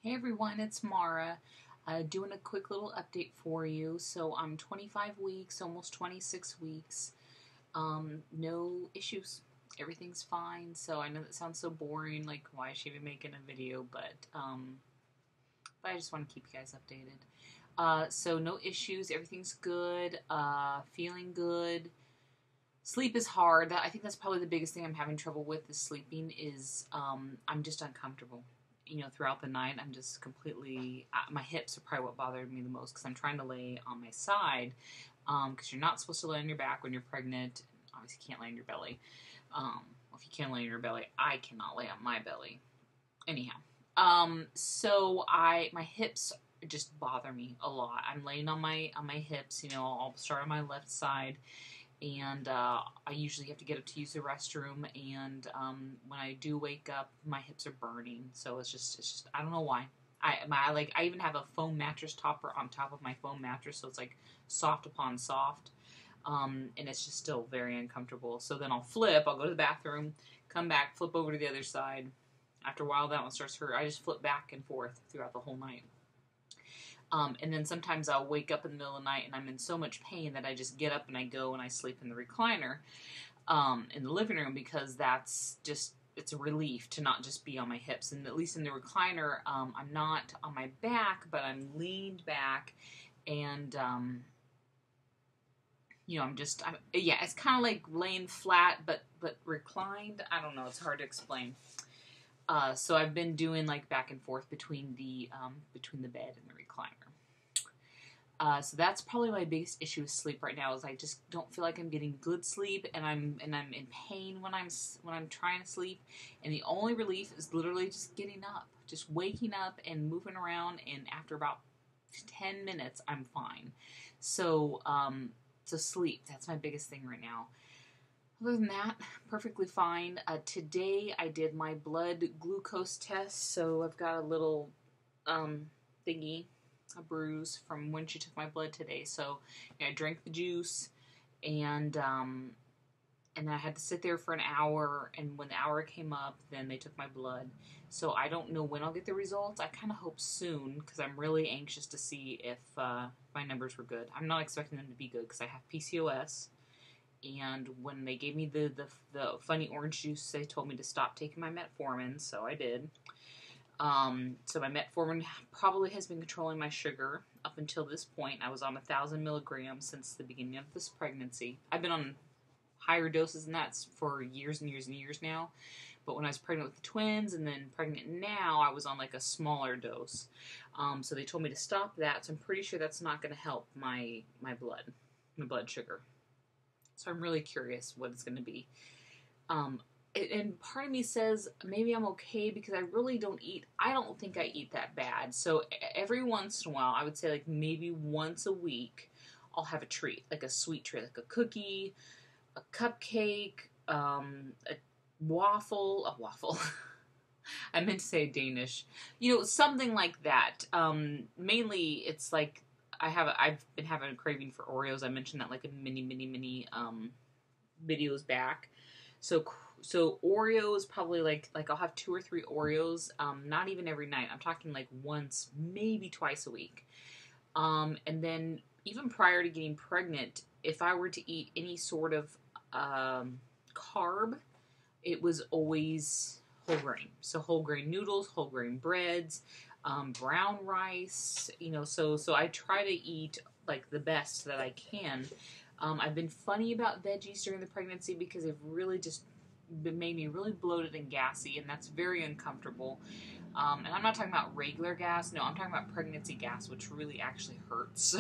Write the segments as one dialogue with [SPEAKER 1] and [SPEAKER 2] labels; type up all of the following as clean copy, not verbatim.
[SPEAKER 1] Hey everyone, it's Mara. Doing a quick little update for you. So I'm 25 weeks, almost 26 weeks. No issues. Everything's fine. So I know that sounds so boring, like why is she even making a video? But I just want to keep you guys updated. So no issues. Everything's good. Feeling good. Sleep is hard. I think that's probably the biggest thing I'm having trouble with is sleeping. I'm just uncomfortable. Throughout the night, I'm just completely. My hips are probably what bothered me the most because I'm trying to lay on my side. Because you're not supposed to lay on your back when you're pregnant. Obviously, you can't lay on your belly. If you can't lay on your belly, I cannot lay on my belly. Anyhow, my hips just bother me a lot. I'm laying on my hips. I'll start on my left side and I usually have to get up to use the restroom. And when I do wake up, my hips are burning. So it's just I don't know why. I even have a foam mattress topper on top of my foam mattress, so it's like soft upon soft, and it's just still very uncomfortable. So then I'll go to the bathroom, come back, flip over to the other side. After a while, that one starts to hurt. I just flip back and forth throughout the whole night. And then sometimes I'll wake up in the middle of the night and I'm in so much pain that I just get up and I go and I sleep in the recliner in the living room because it's a relief to not just be on my hips. And at least in the recliner, I'm not on my back, but I'm leaned back and, it's kind of like laying flat, but reclined. I don't know. It's hard to explain. So I've been doing like back and forth between the bed and the recliner. So that's probably my biggest issue with sleep right now is I just don't feel like I'm getting good sleep, and I'm in pain when I'm trying to sleep, and the only relief is literally just getting up, just waking up and moving around, and after about 10 minutes I'm fine. So sleep, that's my biggest thing right now. Other than that, perfectly fine. Today I did my blood glucose test, so I've got a little thingy, a bruise from when she took my blood today. So I drank the juice, and then I had to sit there for an hour. And when the hour came up, then they took my blood. So I don't know when I'll get the results. I kind of hope soon because I'm really anxious to see if my numbers were good. I'm not expecting them to be good because I have PCOS. And when they gave me the funny orange juice, they told me to stop taking my metformin, so I did. So my metformin probably has been controlling my sugar up until this point. I was on 1,000 milligrams since the beginning of this pregnancy. I've been on higher doses than that for years and years and years now. But when I was pregnant with the twins and then pregnant now, I was on like a smaller dose. So they told me to stop that. So I'm pretty sure that's not going to help my blood sugar. So I'm really curious what it's going to be. And part of me says maybe I'm okay because I really don't eat. I don't think I eat that bad. So every once in a while, I would say like maybe once a week, I'll have a treat, like a sweet treat, like a cookie, a cupcake, a waffle. I meant to say Danish, something like that. Mainly, it's like I've been having a craving for Oreos. I mentioned that like a mini videos back. So Oreos probably like I'll have 2 or 3 Oreos. Not even every night. I'm talking like once, maybe twice a week. And then even prior to getting pregnant, if I were to eat any sort of carb, it was always whole grain. So whole grain noodles, whole grain breads, brown rice. So I try to eat like the best that I can. I've been funny about veggies during the pregnancy because they've really just made me really bloated and gassy, and that's very uncomfortable. And I'm not talking about regular gas. No, I'm talking about pregnancy gas, which really actually hurts.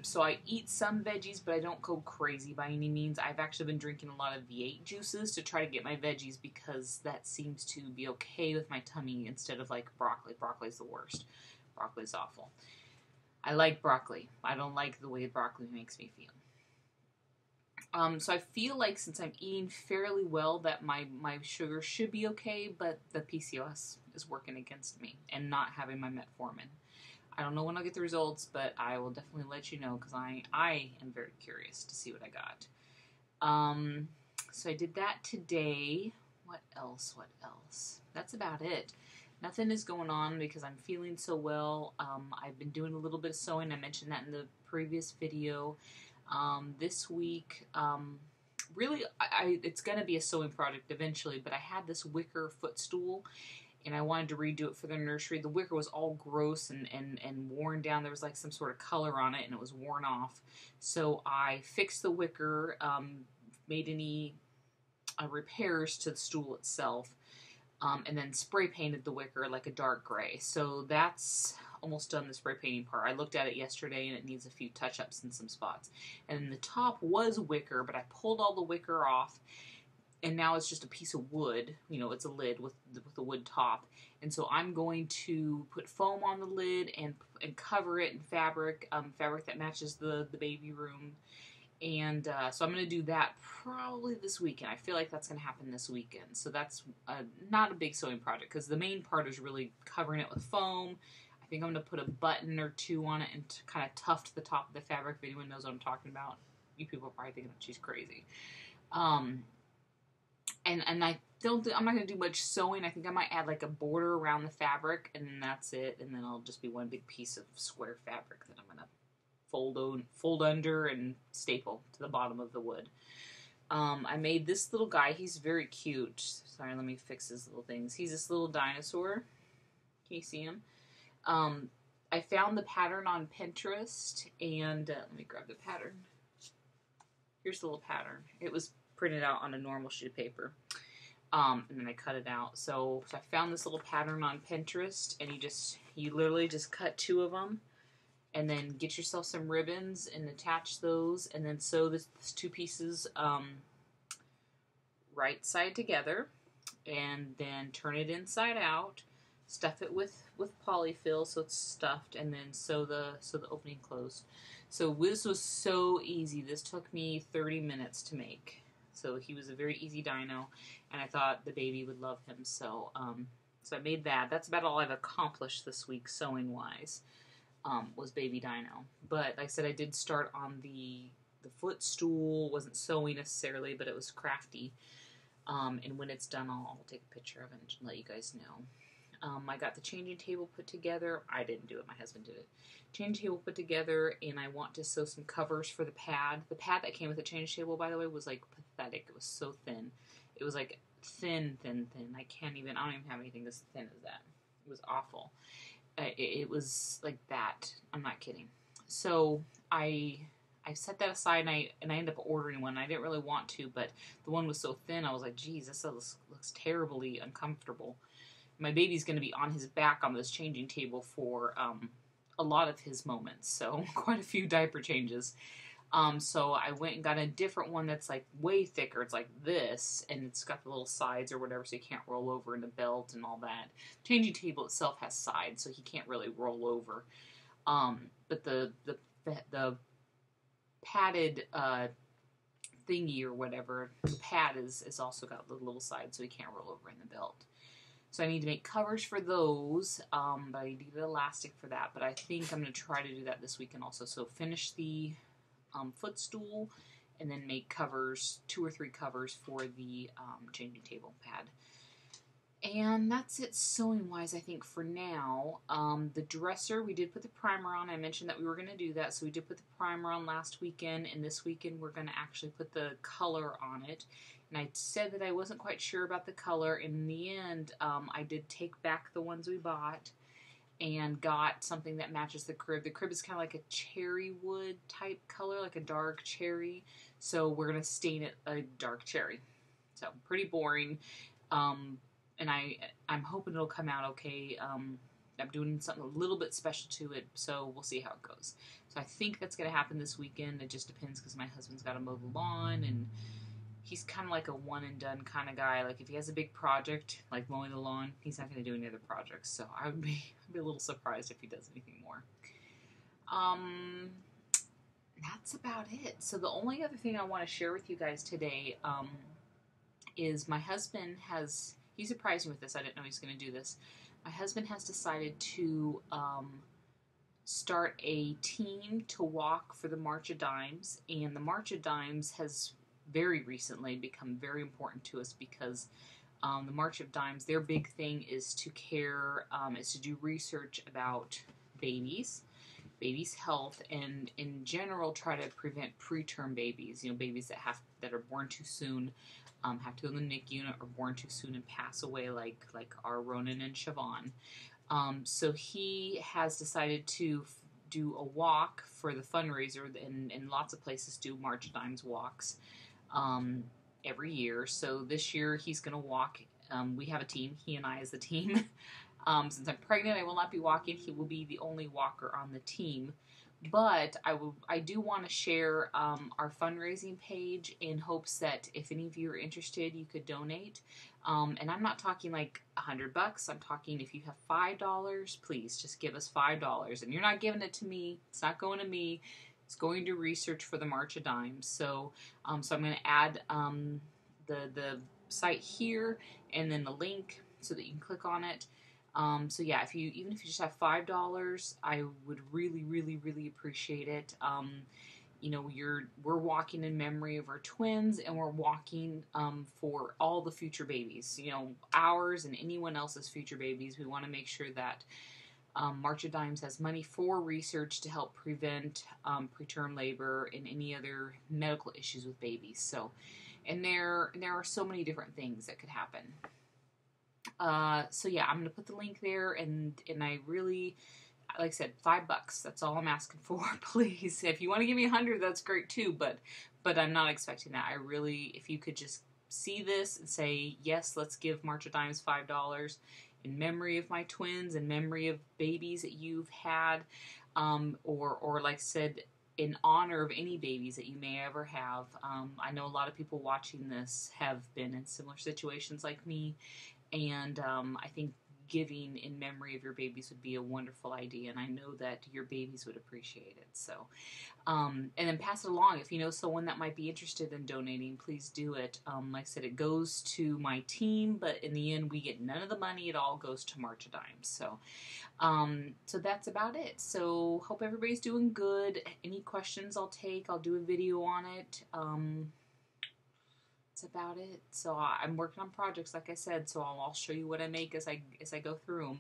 [SPEAKER 1] So I eat some veggies, but I don't go crazy by any means. I've actually been drinking a lot of V8 juices to try to get my veggies because that seems to be okay with my tummy instead of like broccoli. Broccoli's the worst. Broccoli's awful. I like broccoli. I don't like the way broccoli makes me feel. So I feel like since I'm eating fairly well that my sugar should be okay, but the PCOS is working against me and not having my metformin. I don't know when I'll get the results, but I will definitely let you know because I am very curious to see what I got. So I did that today. What else? That's about it. Nothing is going on because I'm feeling so well. I've been doing a little bit of sewing. I mentioned that in the previous video. This week, really, it's going to be a sewing project eventually, but I had this wicker footstool, and I wanted to redo it for the nursery. The wicker was all gross and worn down. There was like some sort of color on it, and it was worn off. So I fixed the wicker, made any repairs to the stool itself, and then spray painted the wicker like a dark gray. So that's almost done, the spray painting part. I looked at it yesterday and it needs a few touch-ups in some spots. And the top was wicker, but I pulled all the wicker off, and now it's just a piece of wood. You know, it's a lid with a wood top. And so I'm going to put foam on the lid and cover it in fabric, fabric that matches the baby room. And so I'm going to do that probably this weekend. I feel like that's going to happen this weekend. So that's not a big sewing project, because the main part is really covering it with foam. I think I'm going to put a button or two on it and kind of tuft the top of the fabric, if anyone knows what I'm talking about. You people are probably thinking she's crazy. And I don't think, I'm not going to do much sewing. I think I might add like a border around the fabric, and then that's it. And then I'll just be one big piece of square fabric that I'm going to fold under and staple to the bottom of the wood. I made this little guy. He's very cute. Sorry, let me fix his little things. He's this little dinosaur. Can you see him? I found the pattern on Pinterest, and let me grab the pattern. Here's the little pattern. It was printed out on a normal sheet of paper, and then I cut it out. So I found this little pattern on Pinterest, and you literally just cut 2 of them, and then get yourself some ribbons and attach those, and then sew this 2 pieces right side together, and then turn it inside out, stuff it with polyfill so it's stuffed, and then sew the opening closed. So this was so easy. This took me 30 minutes to make. So he was a very easy dino, and I thought the baby would love him. So so I made that. That's about all I've accomplished this week sewing wise. Was baby dino. But like I said, I did start on the footstool. Wasn't sewing necessarily, but it was crafty. And when it's done, I'll take a picture of it and let you guys know. I got the changing table put together. I didn't do it. My husband did it. Changing table put together, and I want to sew some covers for the pad. The pad that came with the changing table, by the way, was like pathetic. It was so thin. It was like thin. I don't even have anything as thin as that. It was awful. It was like that. I'm not kidding. So I set that aside, and I ended up ordering one. I didn't really want to, but the one was so thin, I was like, geez, this looks terribly uncomfortable. My baby's going to be on his back on this changing table for a lot of his moments, so quite a few diaper changes. So I went and got a different one that's like way thicker. It's like this, and it's got the little sides or whatever, so you can't roll over in the belt and all that. Changing table itself has sides, so he can't really roll over. But the padded thingy or whatever, the pad is also got the little sides, so he can't roll over in the belt. So I need to make covers for those, but I need elastic for that. But I think I'm going to try to do that this weekend also. So finish the footstool, and then make covers, 2 or 3 covers for the changing table pad. And that's it sewing wise, I think, for now. The dresser, we did put the primer on. I mentioned that we were going to do that, so we did put the primer on last weekend, and this weekend we're going to actually put the color on it. And I said that I wasn't quite sure about the color. In the end, I did take back the ones we bought and got something that matches the crib. The crib is kind of like a cherry wood type color, like a dark cherry. So we're going to stain it a dark cherry. So pretty boring. And I'm hoping it'll come out okay. I'm doing something a little bit special to it, so we'll see how it goes. So I think that's going to happen this weekend. It just depends, because my husband's got to mow the lawn, and he's kind of like a one-and-done kind of guy. Like, if he has a big project, like mowing the lawn, he's not going to do any other projects. So I'd be a little surprised if he does anything more. That's about it. So the only other thing I want to share with you guys today is my husband has... He surprised me with this. I didn't know he was going to do this. My husband has decided to start a team to walk for the March of Dimes. And the March of Dimes has very recently become very important to us, because The March of Dimes, their big thing is to is to do research about babies' health, and in general try to prevent preterm babies. Babies that are born too soon, have to go to the NICU unit, or born too soon and pass away, like our Ronan and Siobhan. So he has decided to do a walk for the fundraiser, and lots of places do March of Dimes walks every year. So this year he's going to walk. We have a team, he and I as the team. Since I'm pregnant, I will not be walking. He will be the only walker on the team. But I do want to share our fundraising page in hopes that if any of you are interested, you could donate. And I'm not talking like $100. I'm talking if you have $5, please just give us $5. And you're not giving it to me. It's not going to me. It's going to research for the March of Dimes. So, so I'm going to add the site here and then the link so that you can click on it. So yeah, even if you just have $5, I would really, really, really appreciate it. We're walking in memory of our twins, and we're walking for all the future babies. Ours and anyone else's future babies. We want to make sure that March of Dimes has money for research to help prevent preterm labor and any other medical issues with babies. So, and there are so many different things that could happen. So yeah, I'm gonna put the link there, and I really, like I said, $5. That's all I'm asking for. Please, if you want to give me 100, that's great too. But I'm not expecting that. I really, if you could just see this and say yes, let's give March of Dimes $5 in memory of my twins, in memory of babies that you've had, or like I said, in honor of any babies that you may ever have. I know a lot of people watching this have been in similar situations like me. And I think giving in memory of your babies would be a wonderful idea, and I know that your babies would appreciate it. So, and then pass it along. If you know someone that might be interested in donating, please do it. Like I said, it goes to my team, but in the end, we get none of the money. It all goes to March of Dimes. So, so that's about it. So, hope everybody's doing good. Any questions I'll take. I'll do a video on it. That's about it. So I'm working on projects, like I said, so I'll show you what I make as I go through them.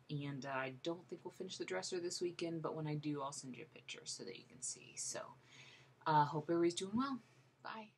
[SPEAKER 1] And I don't think we'll finish the dresser this weekend, but when I do, I'll send you a picture so that you can see. So hope everybody's doing well. Bye.